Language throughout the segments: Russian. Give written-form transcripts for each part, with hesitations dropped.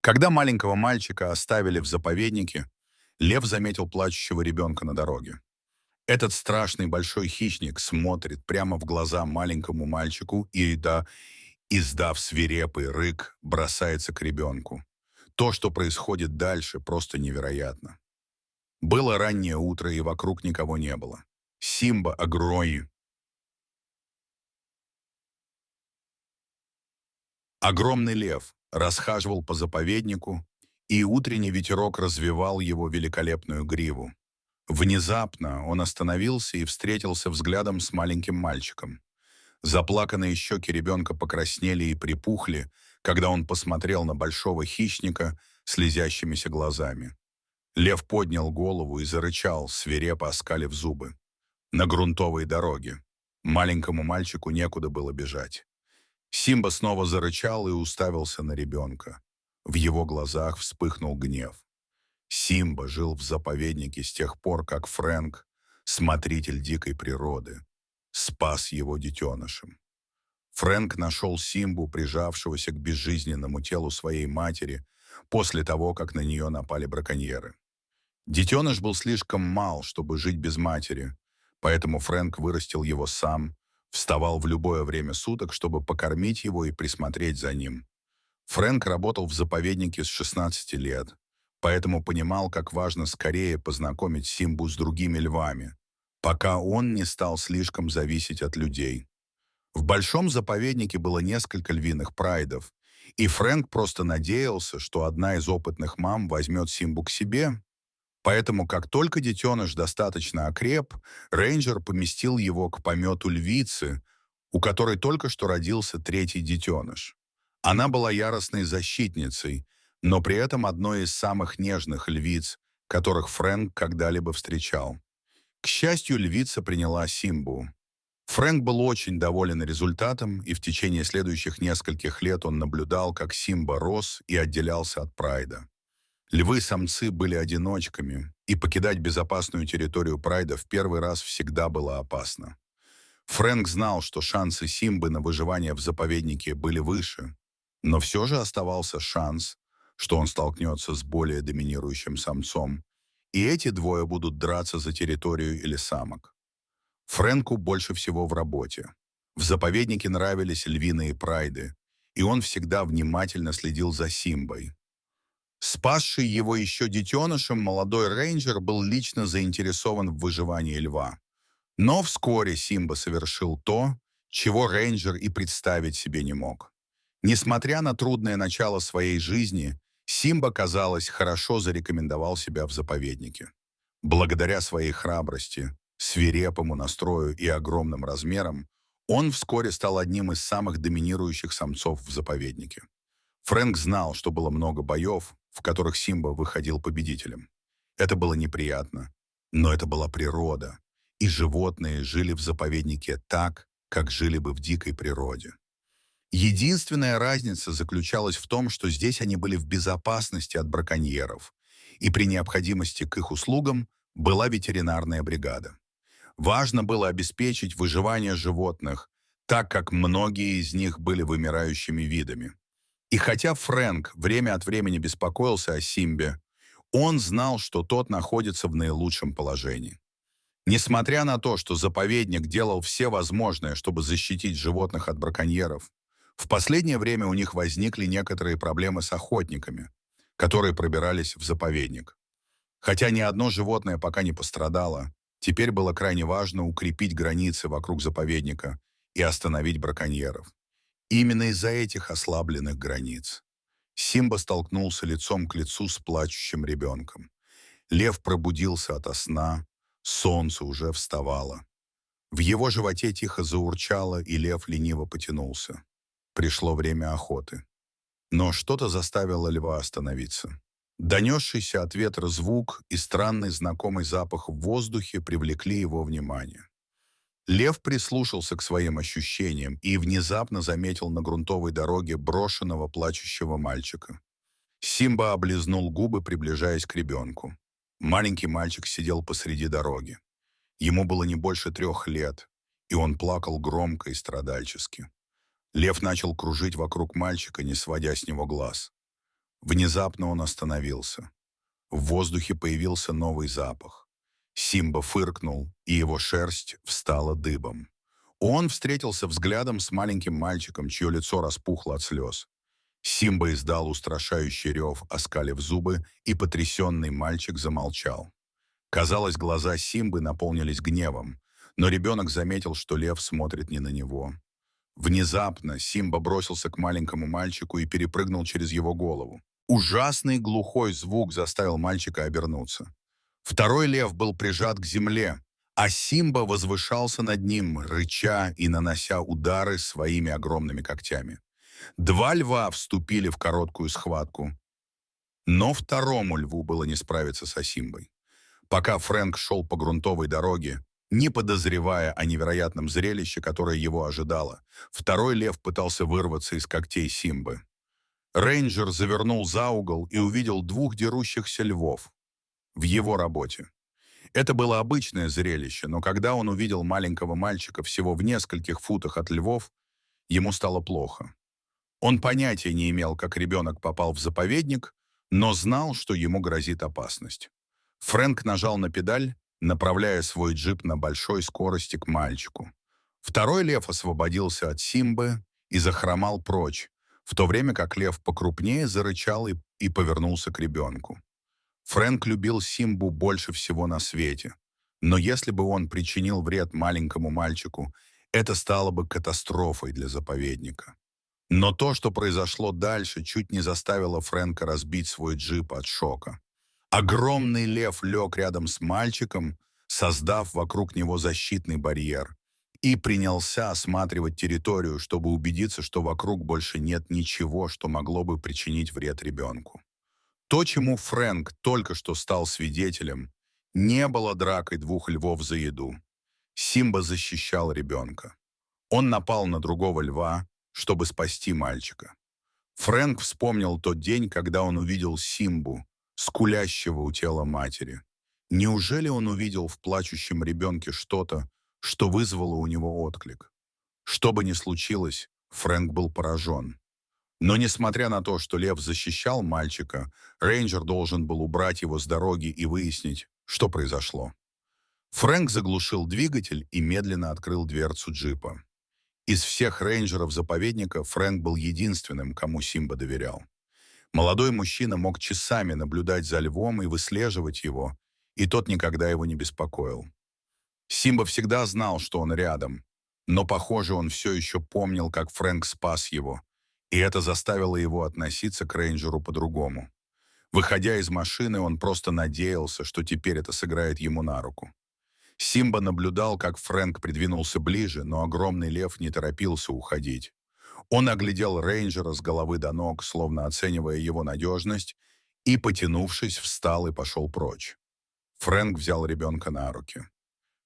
Когда маленького мальчика оставили в заповеднике, лев заметил плачущего ребенка на дороге. Этот страшный большой хищник смотрит прямо в глаза маленькому мальчику и, издав свирепый рык, бросается к ребенку. То, что происходит дальше, просто невероятно. Было раннее утро, и вокруг никого не было. Симба огромный лев, расхаживал по заповеднику, и утренний ветерок развевал его великолепную гриву. Внезапно он остановился и встретился взглядом с маленьким мальчиком. Заплаканные щеки ребенка покраснели и припухли, когда он посмотрел на большого хищника слезящимися глазами. Лев поднял голову и зарычал, свирепо оскалив зубы. На грунтовой дороге. Маленькому мальчику некуда было бежать. Симба снова зарычал и уставился на ребенка. В его глазах вспыхнул гнев. Симба жил в заповеднике с тех пор, как Фрэнк, смотритель дикой природы, спас его детенышем. Фрэнк нашел Симбу, прижавшегося к безжизненному телу своей матери, после того, как на нее напали браконьеры. Детеныш был слишком мал, чтобы жить без матери, поэтому Фрэнк вырастил его сам, вставал в любое время суток, чтобы покормить его и присмотреть за ним. Фрэнк работал в заповеднике с 16 лет, поэтому понимал, как важно скорее познакомить Симбу с другими львами, пока он не стал слишком зависеть от людей. В большом заповеднике было несколько львиных прайдов, и Фрэнк просто надеялся, что одна из опытных мам возьмет Симбу к себе. Поэтому, как только детеныш достаточно окреп, рейнджер поместил его к помету львицы, у которой только что родился третий детеныш. Она была яростной защитницей, но при этом одной из самых нежных львиц, которых Фрэнк когда-либо встречал. К счастью, львица приняла Симбу. Фрэнк был очень доволен результатом, и в течение следующих нескольких лет он наблюдал, как Симба рос и отделялся от прайда. Львы-самцы были одиночками, и покидать безопасную территорию прайда в первый раз всегда было опасно. Фрэнк знал, что шансы Симбы на выживание в заповеднике были выше, но все же оставался шанс, что он столкнется с более доминирующим самцом, и эти двое будут драться за территорию или самок. Фрэнку больше всего в работе. В заповеднике нравились львиные прайды, и он всегда внимательно следил за Симбой. Спасший его еще детенышем, молодой рейнджер был лично заинтересован в выживании льва. Но вскоре Симба совершил то, чего рейнджер и представить себе не мог. Несмотря на трудное начало своей жизни, Симба, казалось, хорошо зарекомендовал себя в заповеднике. Благодаря своей храбрости, свирепому настрою и огромным размерам, он вскоре стал одним из самых доминирующих самцов в заповеднике. Фрэнк знал, что было много боев, в которых Симба выходил победителем. Это было неприятно, но это была природа, и животные жили в заповеднике так, как жили бы в дикой природе. Единственная разница заключалась в том, что здесь они были в безопасности от браконьеров, и при необходимости к их услугам была ветеринарная бригада. Важно было обеспечить выживание животных, так как многие из них были вымирающими видами. И хотя Фрэнк время от времени беспокоился о Симбе, он знал, что тот находится в наилучшем положении. Несмотря на то, что заповедник делал все возможное, чтобы защитить животных от браконьеров, в последнее время у них возникли некоторые проблемы с охотниками, которые пробирались в заповедник. Хотя ни одно животное пока не пострадало, теперь было крайне важно укрепить границы вокруг заповедника и остановить браконьеров. Именно из-за этих ослабленных границ Симба столкнулся лицом к лицу с плачущим ребенком. Лев пробудился ото сна, солнце уже вставало. В его животе тихо заурчало, и лев лениво потянулся. Пришло время охоты. Но что-то заставило льва остановиться. Донесшийся от ветра звук и странный знакомый запах в воздухе привлекли его внимание. Лев прислушался к своим ощущениям и внезапно заметил на грунтовой дороге брошенного плачущего мальчика. Симба облизнул губы, приближаясь к ребенку. Маленький мальчик сидел посреди дороги. Ему было не больше 3 лет, и он плакал громко и страдальчески. Лев начал кружить вокруг мальчика, не сводя с него глаз. Внезапно он остановился. В воздухе появился новый запах. Симба фыркнул, и его шерсть встала дыбом. Он встретился взглядом с маленьким мальчиком, чье лицо распухло от слез. Симба издал устрашающий рев, оскалив зубы, и потрясенный мальчик замолчал. Казалось, глаза Симбы наполнились гневом, но ребенок заметил, что лев смотрит не на него. Внезапно Симба бросился к маленькому мальчику и перепрыгнул через его голову. Ужасный глухой звук заставил мальчика обернуться. Второй лев был прижат к земле, а Симба возвышался над ним, рыча и нанося удары своими огромными когтями. Два льва вступили в короткую схватку, но второму льву было не справиться со Симбой. Пока Фрэнк шел по грунтовой дороге, не подозревая о невероятном зрелище, которое его ожидало, второй лев пытался вырваться из когтей Симбы. Рейнджер завернул за угол и увидел двух дерущихся львов в его работе. Это было обычное зрелище, но когда он увидел маленького мальчика всего в нескольких футах от львов, ему стало плохо. Он понятия не имел, как ребенок попал в заповедник, но знал, что ему грозит опасность. Фрэнк нажал на педаль, направляя свой джип на большой скорости к мальчику. Второй лев освободился от Симбы и захромал прочь, в то время как лев покрупнее зарычал и повернулся к ребенку. Фрэнк любил Симбу больше всего на свете, но если бы он причинил вред маленькому мальчику, это стало бы катастрофой для заповедника. Но то, что произошло дальше, чуть не заставило Фрэнка разбить свой джип от шока. Огромный лев лег рядом с мальчиком, создав вокруг него защитный барьер, и принялся осматривать территорию, чтобы убедиться, что вокруг больше нет ничего, что могло бы причинить вред ребенку. То, чему Фрэнк только что стал свидетелем, не было дракой двух львов за еду. Симба защищал ребенка. Он напал на другого льва, чтобы спасти мальчика. Фрэнк вспомнил тот день, когда он увидел Симбу, скулящего у тела матери. Неужели он увидел в плачущем ребенке что-то, что вызвало у него отклик? Что бы ни случилось, Фрэнк был поражен. Но несмотря на то, что лев защищал мальчика, рейнджер должен был убрать его с дороги и выяснить, что произошло. Фрэнк заглушил двигатель и медленно открыл дверцу джипа. Из всех рейнджеров заповедника Фрэнк был единственным, кому Симба доверял. Молодой мужчина мог часами наблюдать за львом и выслеживать его, и тот никогда его не беспокоил. Симба всегда знал, что он рядом, но, похоже, он все еще помнил, как Фрэнк спас его, и это заставило его относиться к рейнджеру по-другому. Выходя из машины, он просто надеялся, что теперь это сыграет ему на руку. Симба наблюдал, как Фрэнк придвинулся ближе, но огромный лев не торопился уходить. Он оглядел рейнджера с головы до ног, словно оценивая его надежность, и, потянувшись, встал и пошел прочь. Фрэнк взял ребенка на руки.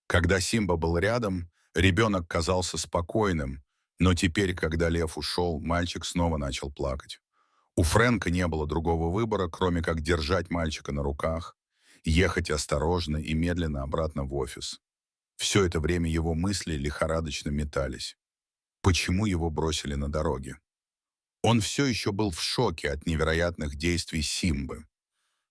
Когда Симба был рядом, ребенок казался спокойным, но теперь, когда лев ушел, мальчик снова начал плакать. У Фрэнка не было другого выбора, кроме как держать мальчика на руках, ехать осторожно и медленно обратно в офис. Все это время его мысли лихорадочно метались. Почему его бросили на дороге? Он все еще был в шоке от невероятных действий Симбы.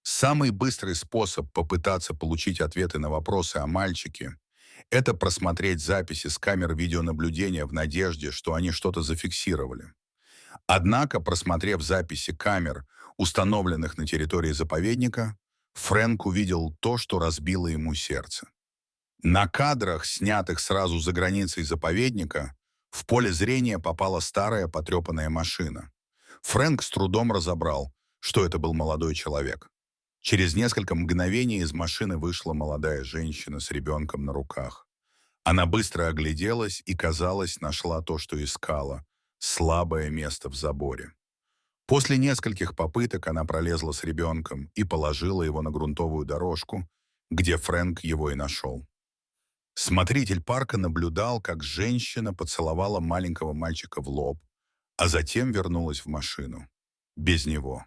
Самый быстрый способ попытаться получить ответы на вопросы о мальчике — это просмотреть записи с камер видеонаблюдения в надежде, что они что-то зафиксировали. Однако, просмотрев записи камер, установленных на территории заповедника, Фрэнк увидел то, что разбило ему сердце. На кадрах, снятых сразу за границей заповедника, в поле зрения попала старая потрепанная машина. Фрэнк с трудом разобрал, что это был молодой человек. Через несколько мгновений из машины вышла молодая женщина с ребенком на руках. Она быстро огляделась и, казалось, нашла то, что искала — слабое место в заборе. После нескольких попыток она пролезла с ребенком и положила его на грунтовую дорожку, где Фрэнк его и нашел. Смотритель парка наблюдал, как женщина поцеловала маленького мальчика в лоб, а затем вернулась в машину. Без него.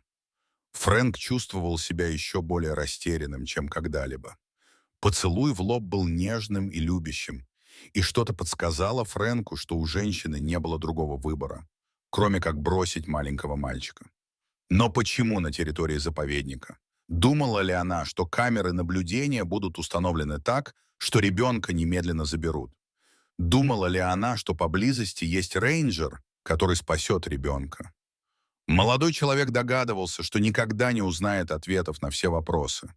Фрэнк чувствовал себя еще более растерянным, чем когда-либо. Поцелуй в лоб был нежным и любящим, и что-то подсказало Фрэнку, что у женщины не было другого выбора, кроме как бросить маленького мальчика. Но почему на территории заповедника? Думала ли она, что камеры наблюдения будут установлены так, что ребенка немедленно заберут? Думала ли она, что поблизости есть рейнджер, который спасет ребенка? Молодой человек догадывался, что никогда не узнает ответов на все вопросы.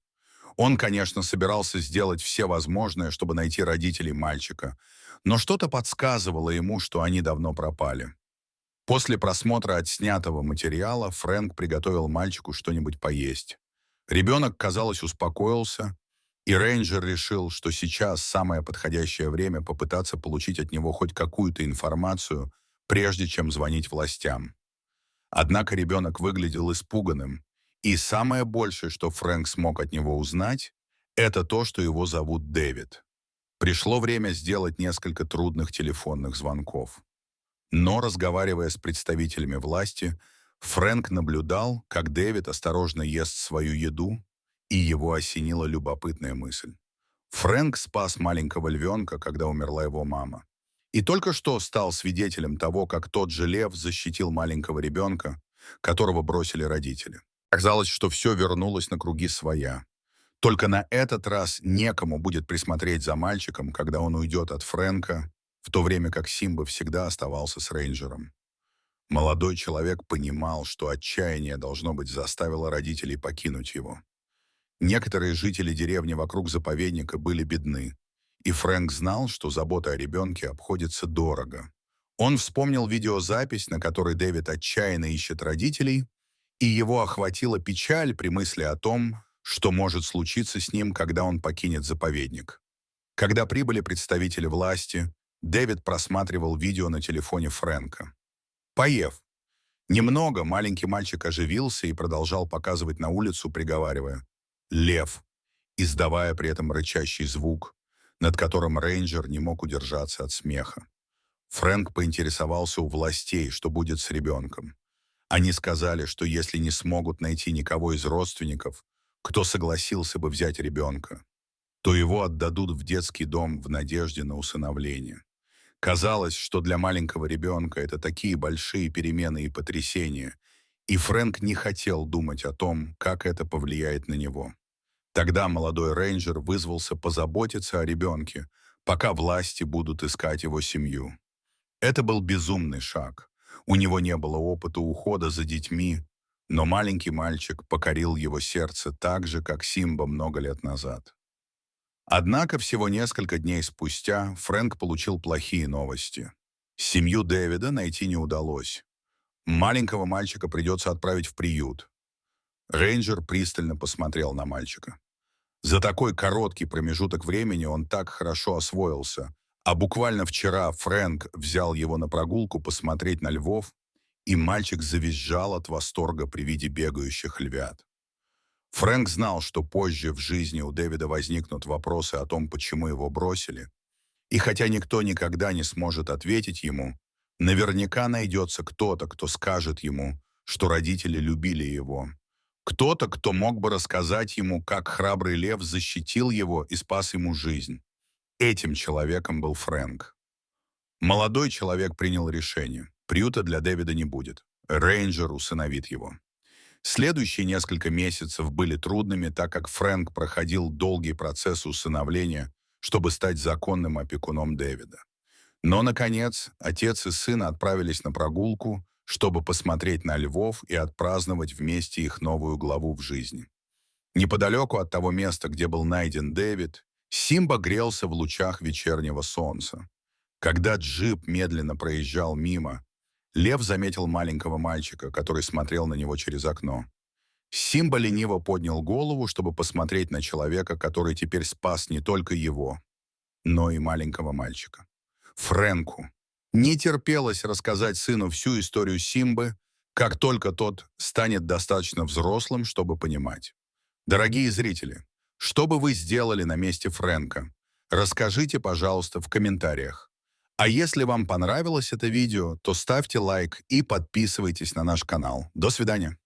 Он, конечно, собирался сделать все возможное, чтобы найти родителей мальчика, но что-то подсказывало ему, что они давно пропали. После просмотра отснятого материала Фрэнк приготовил мальчику что-нибудь поесть. Ребенок, казалось, успокоился, и рейнджер решил, что сейчас самое подходящее время попытаться получить от него хоть какую-то информацию, прежде чем звонить властям. Однако ребенок выглядел испуганным, и самое большее, что Фрэнк смог от него узнать, это то, что его зовут Дэвид. Пришло время сделать несколько трудных телефонных звонков. Но, разговаривая с представителями власти, Фрэнк наблюдал, как Дэвид осторожно ест свою еду, и его осенила любопытная мысль. Фрэнк спас маленького львенка, когда умерла его мама. И только что стал свидетелем того, как тот же лев защитил маленького ребенка, которого бросили родители. Казалось, что все вернулось на круги своя. Только на этот раз некому будет присмотреть за мальчиком, когда он уйдет от Фрэнка, в то время как Симба всегда оставался с рейнджером. Молодой человек понимал, что отчаяние, должно быть, заставило родителей покинуть его. Некоторые жители деревни вокруг заповедника были бедны, и Фрэнк знал, что забота о ребенке обходится дорого. Он вспомнил видеозапись, на которой Дэвид отчаянно ищет родителей, и его охватила печаль при мысли о том, что может случиться с ним, когда он покинет заповедник. Когда прибыли представители власти, Дэвид просматривал видео на телефоне Фрэнка. Поев немного, маленький мальчик оживился и продолжал показывать на улицу, приговаривая «Лев», издавая при этом рычащий звук, над которым рейнджер не мог удержаться от смеха. Фрэнк поинтересовался у властей, что будет с ребенком. Они сказали, что если не смогут найти никого из родственников, кто согласился бы взять ребенка, то его отдадут в детский дом в надежде на усыновление. Казалось, что для маленького ребенка это такие большие перемены и потрясения, и Фрэнк не хотел думать о том, как это повлияет на него. Тогда молодой рейнджер вызвался позаботиться о ребенке, пока власти будут искать его семью. Это был безумный шаг. У него не было опыта ухода за детьми, но маленький мальчик покорил его сердце так же, как Симба много лет назад. Однако всего несколько дней спустя Фрэнк получил плохие новости. Семью Дэвида найти не удалось. Маленького мальчика придется отправить в приют. Рейнджер пристально посмотрел на мальчика. За такой короткий промежуток времени он так хорошо освоился, а буквально вчера Фрэнк взял его на прогулку посмотреть на львов, и мальчик завизжал от восторга при виде бегающих львят. Фрэнк знал, что позже в жизни у Дэвида возникнут вопросы о том, почему его бросили, и хотя никто никогда не сможет ответить ему, наверняка найдется кто-то, кто скажет ему, что родители любили его. Кто-то, кто мог бы рассказать ему, как храбрый лев защитил его и спас ему жизнь. Этим человеком был Фрэнк. Молодой человек принял решение. Приюта для Дэвида не будет. Рейнджер усыновит его. Следующие несколько месяцев были трудными, так как Фрэнк проходил долгий процесс усыновления, чтобы стать законным опекуном Дэвида. Но, наконец, отец и сын отправились на прогулку, чтобы посмотреть на львов и отпраздновать вместе их новую главу в жизни. Неподалеку от того места, где был найден Дэвид, Симба грелся в лучах вечернего солнца. Когда джип медленно проезжал мимо, лев заметил маленького мальчика, который смотрел на него через окно. Симба лениво поднял голову, чтобы посмотреть на человека, который теперь спас не только его, но и маленького мальчика. Фрэнку не терпелось рассказать сыну всю историю Симбы, как только тот станет достаточно взрослым, чтобы понимать. Дорогие зрители, что бы вы сделали на месте Фрэнка? Расскажите, пожалуйста, в комментариях. А если вам понравилось это видео, то ставьте лайк и подписывайтесь на наш канал. До свидания.